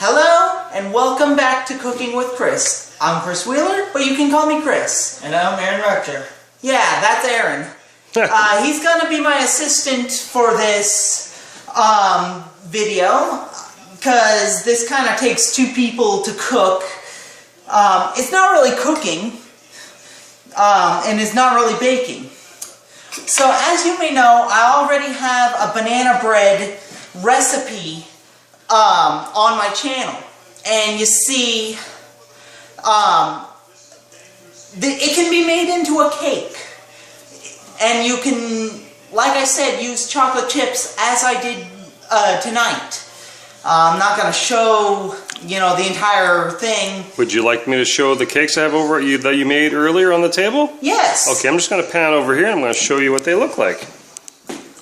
Hello and welcome back to Cooking with Chris. I'm Chris Wheeler, but you can call me Chris. And I'm Aaron Rector. Yeah, that's Aaron. He's going to be my assistant for this video because this kind of takes two people to cook. It's not really cooking and it's not really baking. So as you may know, I already have a banana bread recipe on my channel, and you see it can be made into a cake, and you can, like I said, use chocolate chips as I did tonight. I'm not going to show, you know, the entire thing. Would you like me to show the cakes I have over that you made earlier on the table? Yes. Okay, I'm just going to pan over here and I'm going to show you what they look like.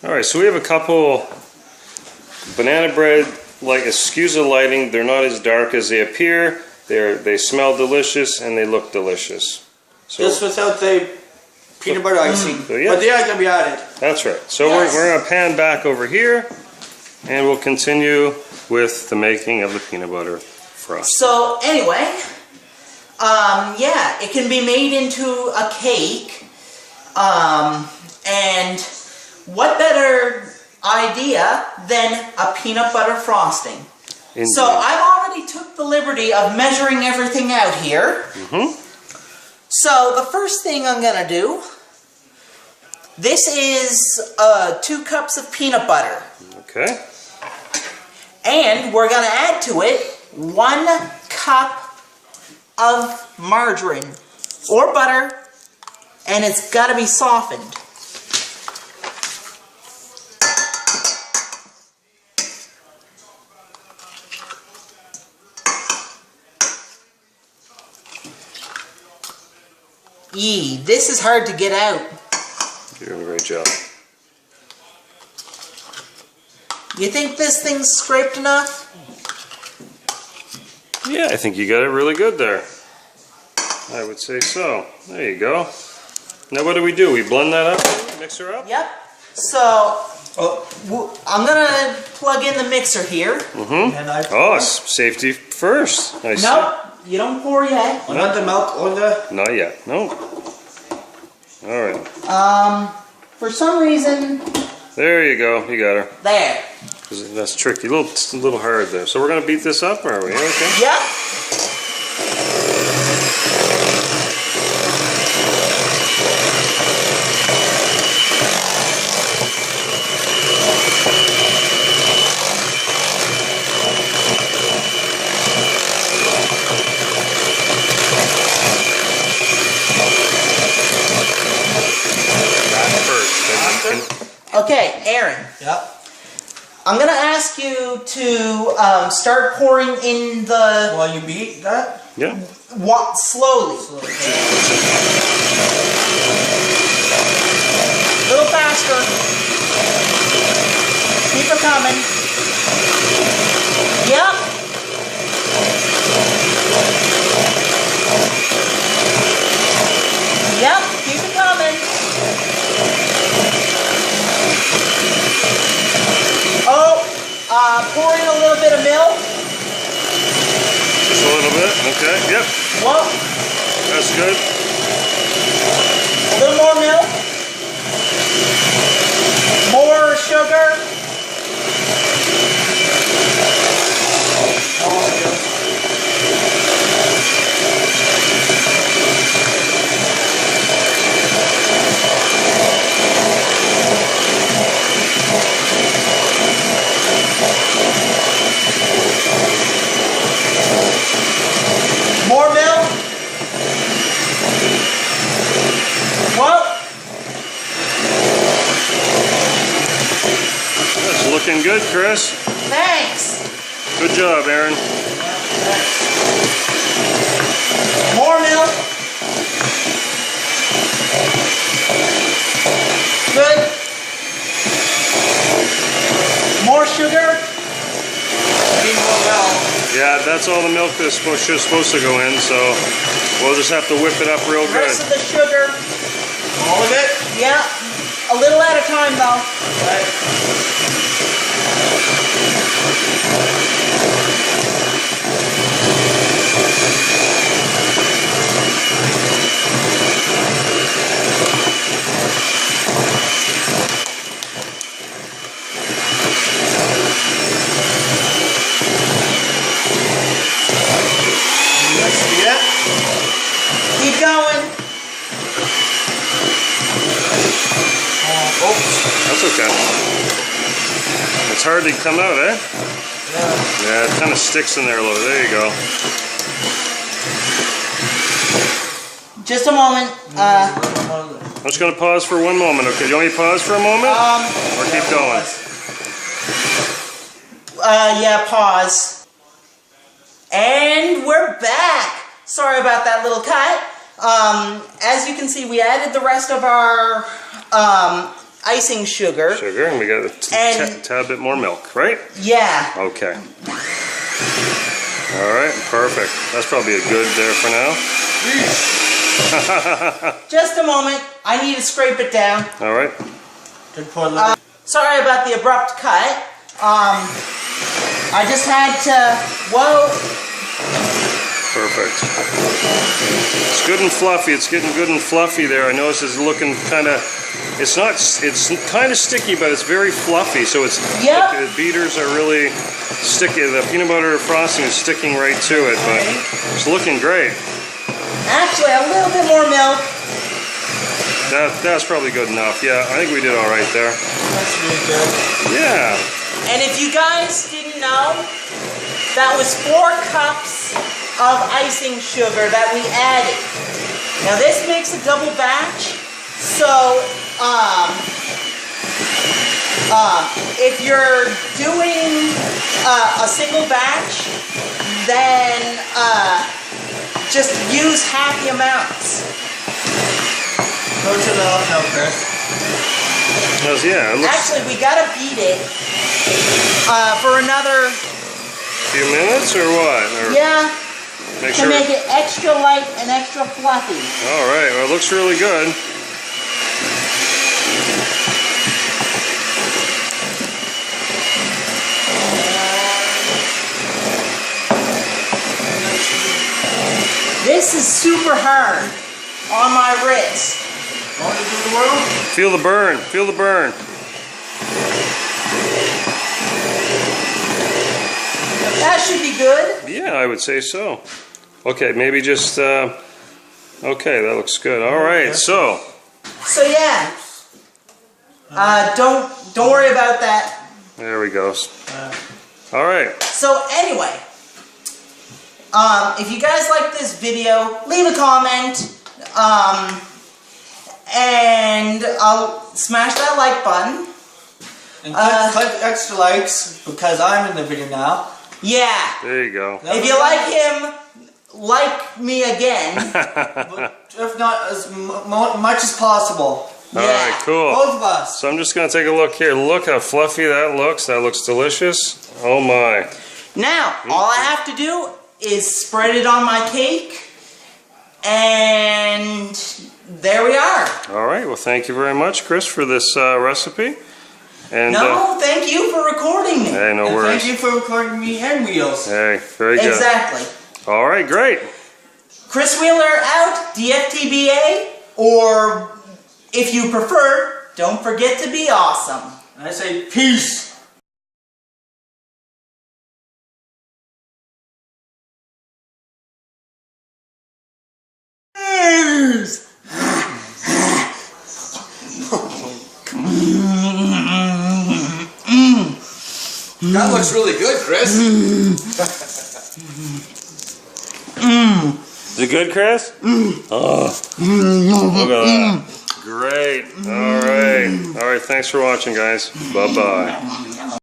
Alright, so we have a couple banana bread, like, excuse the lighting, they're not as dark as they appear. They smell delicious and they look delicious. So, just without the peanut butter icing. So, yeah. But they are going to be added. That's right. So yes. we're going to pan back over here and we'll continue with the making of the peanut butter frosting. So anyway, yeah, it can be made into a cake, and what better idea than a peanut butter frosting? Indeed. So I've already took the liberty of measuring everything out here. So the first thing I'm going to do, this is 2 cups of peanut butter. Okay. And we're going to add to it 1 cup of margarine or butter, and it's got to be softened. This is hard to get out. You're doing a great job. You think this thing's scraped enough? Yeah, I think you got it really good there. I would say so. There you go. Now what do? We blend that up? Mix her up? Yep. So, I'm going to plug in the mixer here. And I Oh, safety first. I see. Nope, you don't pour yet. Not the milk or the... Not yet. No. Alright. For some reason... There you go. You got her. There. That's tricky. A little hard there. So we're going to beat this up, are we? Okay. Yep. Okay, Aaron. Yep. I'm gonna ask you to start pouring in the... While you beat that? Yeah. Slowly. A little faster. Keep it coming. Yep. Yep, keep it coming. Pour in a little bit of milk. Just a little bit? Okay, yep. Well, that's good. A little more milk. More sugar. More milk. Well, That's looking good, Chris. thanks. Good job, Aaron. More milk. Good. More sugar. Yeah, that's all the milk that's supposed to go in, so we'll just have to whip it up real good. Rest of the sugar. All of it? Yeah. A little at a time, though. Right. hard to come out, eh? Yeah, it kind of sticks in there a little. There you go. Just a moment. I'm just going to pause for one moment. Okay, do you want me to pause for a moment? Or keep going? Yeah, pause. And we're back. Sorry about that little cut. As you can see, we added the rest of our icing sugar. Sugar, and we got a tad bit more milk, right? Yeah. Okay. All right, perfect. That's probably a good there for now. Just a moment. I need to scrape it down. All right. Sorry about the abrupt cut. I just had to. Whoa. Perfect. It's good and fluffy. It's getting good and fluffy there. I notice it's looking kind of. It's not. It's kind of sticky, but it's very fluffy. So it's. Yep. The beaters are really sticky. The peanut butter frosting is sticking right to it, but it's looking great. Actually, a little bit more milk. That's probably good enough. Yeah, I think we did all right there. That's really good. Yeah. And if you guys didn't know, that was 4 cups of icing sugar that we added. Now this makes a double batch, so if you're doing a single batch, then just use half the amounts. Go to the oven now, Chris. Yeah, it looks Actually, we gotta beat it for another. few minutes or what? Or Yeah. make To sure. make it extra light and extra fluffy. All right. Well, it looks really good. This is super hard on my wrist. Want to do the world? Feel the burn. Feel the burn. That should be good. Yeah, I would say so. Okay, maybe just. Okay, that looks good. All right. So. So yeah. Don't worry about that. There we go. All right. So anyway, if you guys like this video, leave a comment, and I'll smash that like button. And click extra likes because I'm in the video now. Yeah. There you go. If you like him, like me again. But if not, as much as possible. All right, cool. Both of us. So I'm just going to take a look here. Look how fluffy that looks. That looks delicious. Oh my. Now, all I have to do is spread it on my cake, and there we are. All right. Well, thank you very much, Chris, for this recipe. And No, thank you for recording me. hey, no And worries. thank you for recording me and Wheels. Hey, very good. Exactly. All right, great. Chris Wheeler out, DFTBA, or if you prefer, don't forget to be awesome. And I say peace. That looks really good, Chris. Is it good, Chris? Oh, look at that. Great. All right. All right. Thanks for watching, guys. Bye-bye.